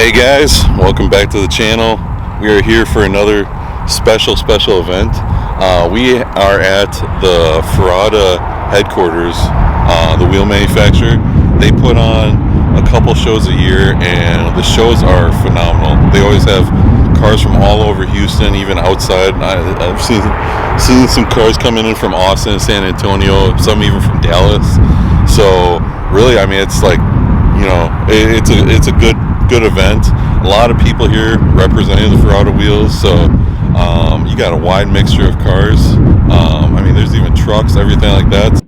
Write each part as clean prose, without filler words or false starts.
Hey guys, welcome back to the channel. We are here for another special event. We are at the Ferrada headquarters, the wheel manufacturer. They put on a couple shows a year and the shows are phenomenal. They always have cars from all over Houston, even outside. I've seen some cars coming in from Austin, San Antonio, some even from Dallas. So really, I mean, it's like, you know, it's a good event. A lot of people here representing the Ferrada Wheels, so you got a wide mixture of cars. I mean, there's even trucks, everything like that.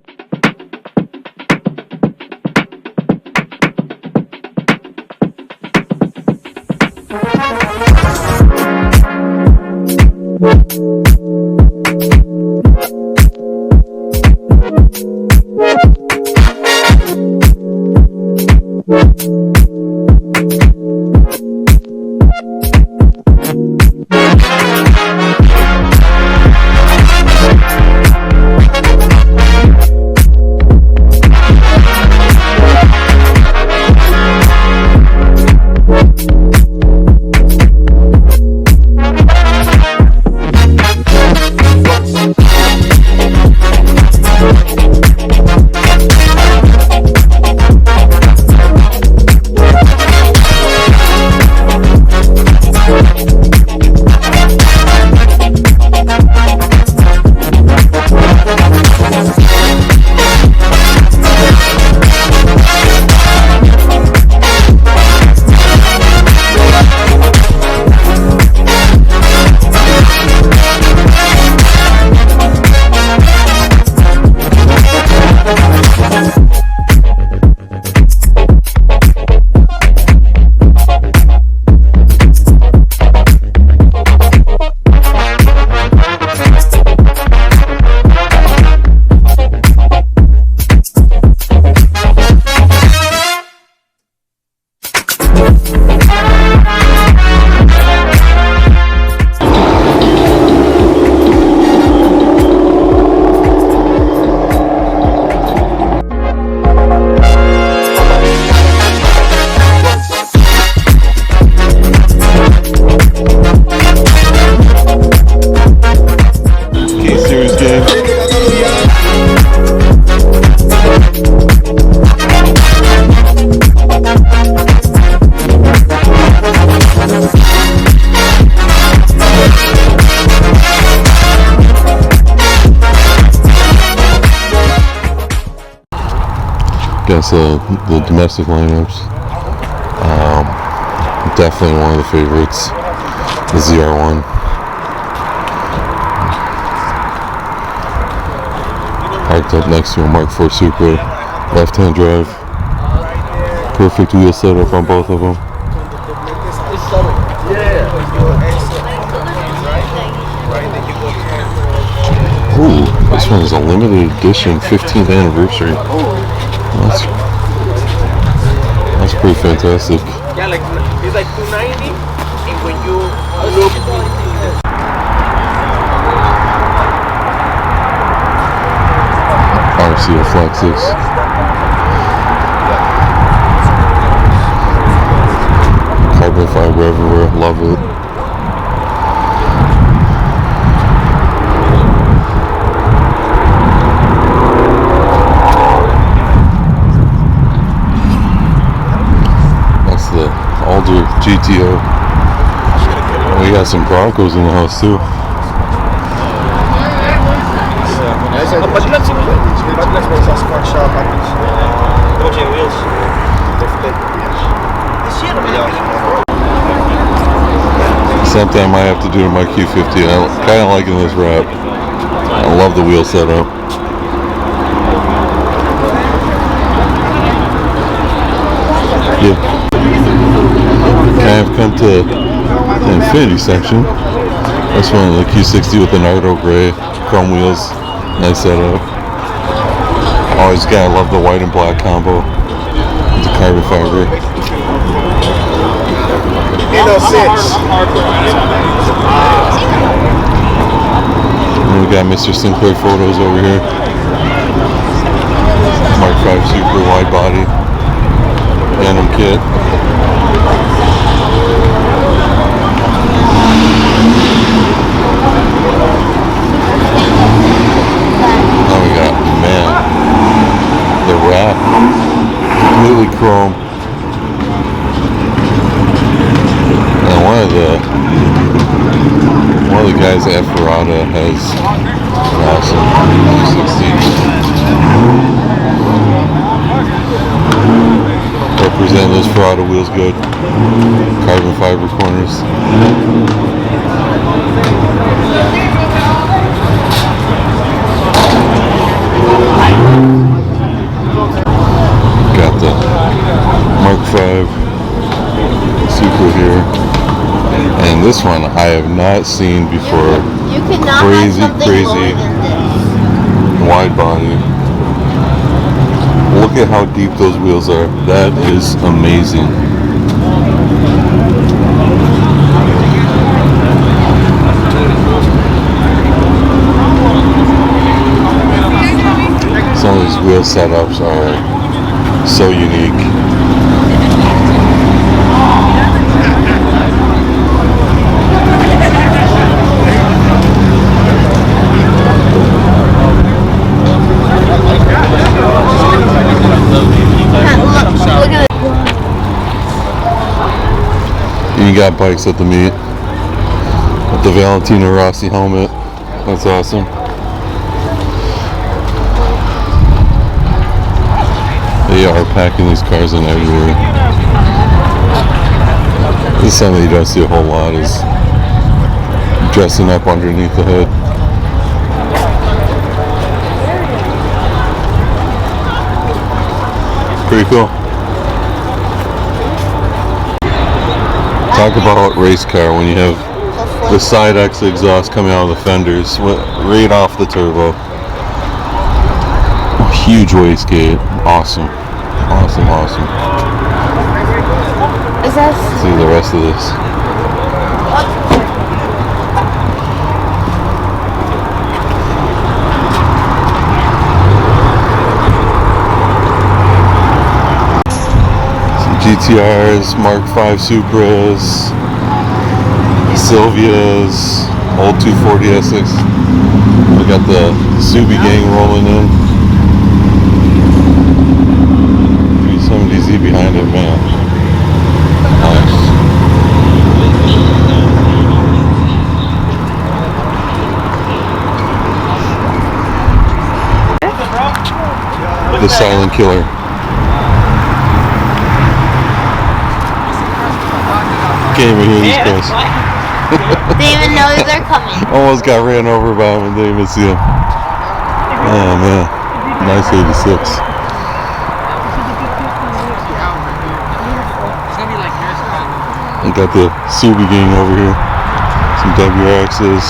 Guess the domestic lineups, definitely one of the favorites, the ZR1. Parked up next to a Mark IV Supra, left-hand drive, perfect wheel setup on both of them. Ooh, this one is a limited edition 15th anniversary. That's pretty fantastic. Yeah, like it's like 290, and when you look, RCA Flexus. Carbon fiber everywhere, love it. Older GTO. We got some Broncos in the house too. Something I might have to do to my Q50. I'm kind of liking this wrap. I love the wheel setup. Yeah. I have come to the Infinity section. This one, the Q60 with the Nardo gray chrome wheels, nice setup. Always gotta love the white and black combo with the carbon fiber. 806. And we got Mr. Sinclair photos over here. Mark V Super wide body, Phantom kit. one of the guys at Ferrada has an awesome 360. Represent those Ferrada wheels good. Carbon fiber corners. Got the Mark V Supra here. And this one I have not seen before. You cannot Crazy, have something crazy lower than this. wide body. Look at how deep those wheels are. That is amazing. Some of these wheel setups are so unique. Look at it. You got bikes at the meet with the Valentino Rossi helmet. That's awesome. They are packing these cars in everywhere. This is something you don't see a whole lot, is dressing up underneath the hood. Pretty cool. Talk about race car when you have the side X exhaust coming out of the fenders right off the turbo. Huge wastegate. Awesome. Awesome, awesome. Is that Let's see the rest of this. Some GTRs, Mark V Supras, Silvias, old 240 SX. We got the Subi gang rolling in. 370Z behind it, man. Nice. The silent killer. Can't even hear these guys. they even know that they're coming. Almost got ran over by him and didn't even see him. Oh man, nice 86. I got the Subi gang over here. Some WRXs.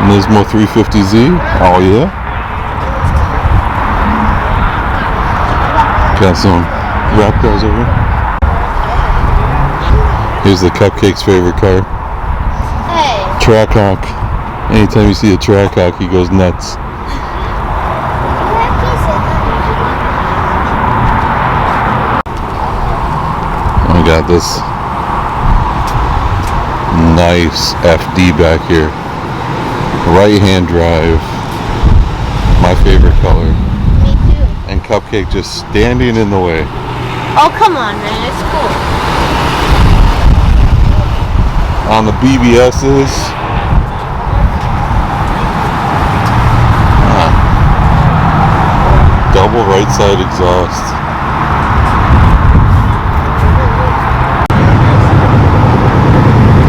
Nismo 350Z. Oh yeah. Got some rap cars over here. Here's the Cupcake's favorite car. Hey. Trackhawk. Anytime you see a Trackhawk, he goes nuts. I got this nice FD back here. Right-hand drive. My favorite color. Me too. And Cupcake just standing in the way. Oh, come on, man. It's cool. On the BBS's. Double right side exhaust.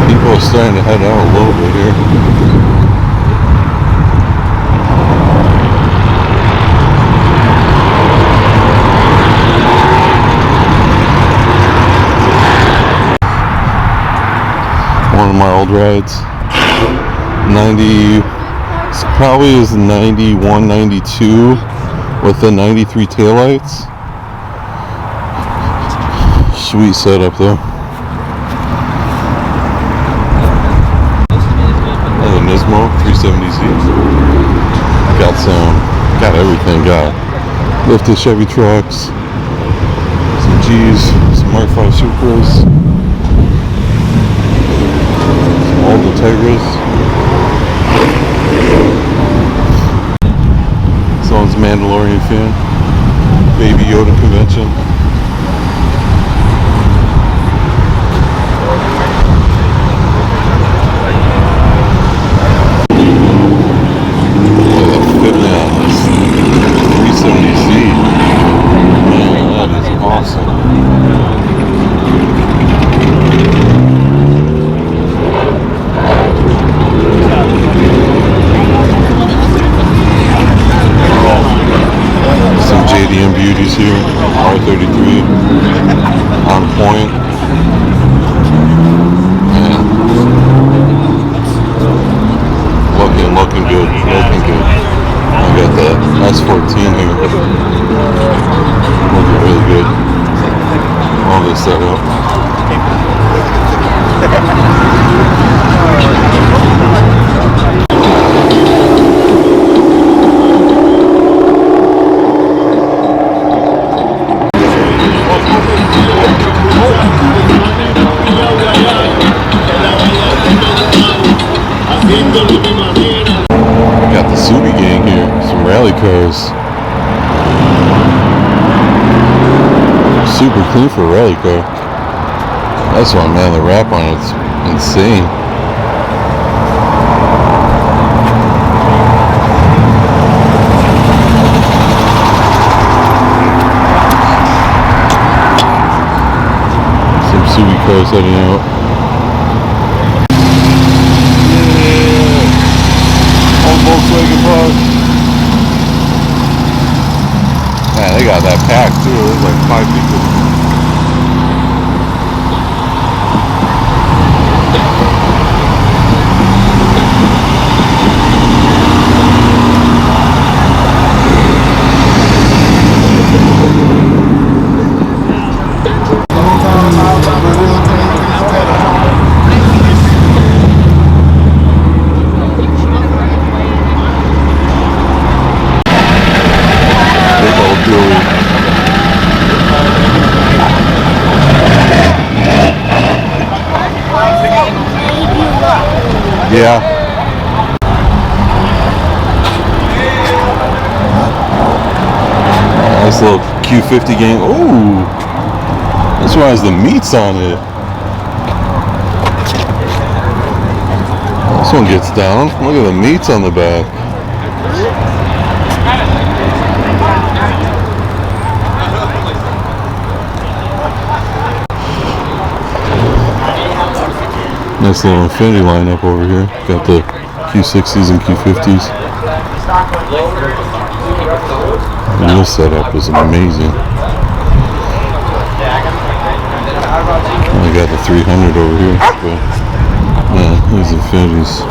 People are starting to head out a little bit here. One of my old rides. 90, probably is 91, 92 with the 93 taillights. Sweet setup though. And the Nismo 370Z. Got everything. Got lifted Chevy trucks, some G's, some Mark V Supras. All the Tigers. one's Mandalorian fan. Baby Yoda convention. Fit me on this 370Z. Man, that is awesome. Some JDM beauties here. R33 on point. Man. Looking good. Looking good. I got the S14 here. Looking really good. All this setup. Got the Subi gang here, some rally cars. Super clean for a rally car. That's why, man, the wrap on it's insane. Some Subi cars heading out. Volkswagen bus. Man, they got that packed too. There's like 5 people. Yeah. Nice little Q50 gang. Ooh. This one has the meats on it. This one gets down. Look at the meats on the back. Nice little Infinity lineup over here. Got the Q60s and Q50s. And this setup is amazing. I got the 300 over here. But, yeah, these Infinities.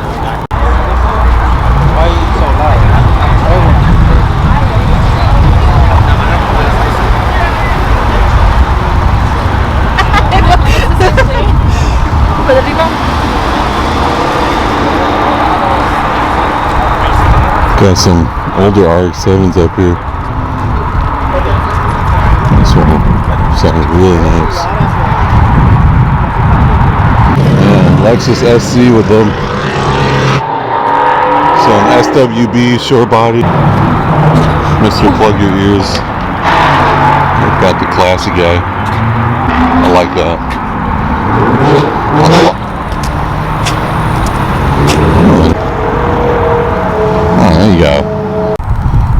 Got some older RX-7s up here. This one sounds really nice. Yeah, Lexus SC with them. Some SWB short body. Mr. Plug Your Ears. Got the classy guy. I like that. There you go.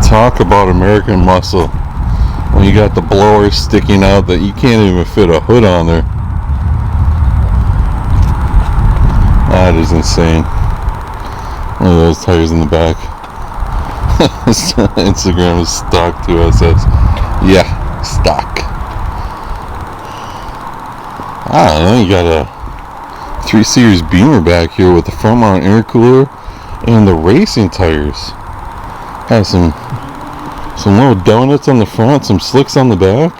Talk about American muscle. When you got the blower sticking out that you can't even fit a hood on there. That is insane. One of those tires in the back. Instagram is stock too, it says. Yeah, stock. I don't know, you got a 3 Series Beamer back here with the front mount intercooler and the racing tires. Has some little donuts on the front, some slicks on the back.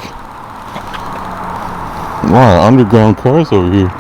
A lot of underground cars over here.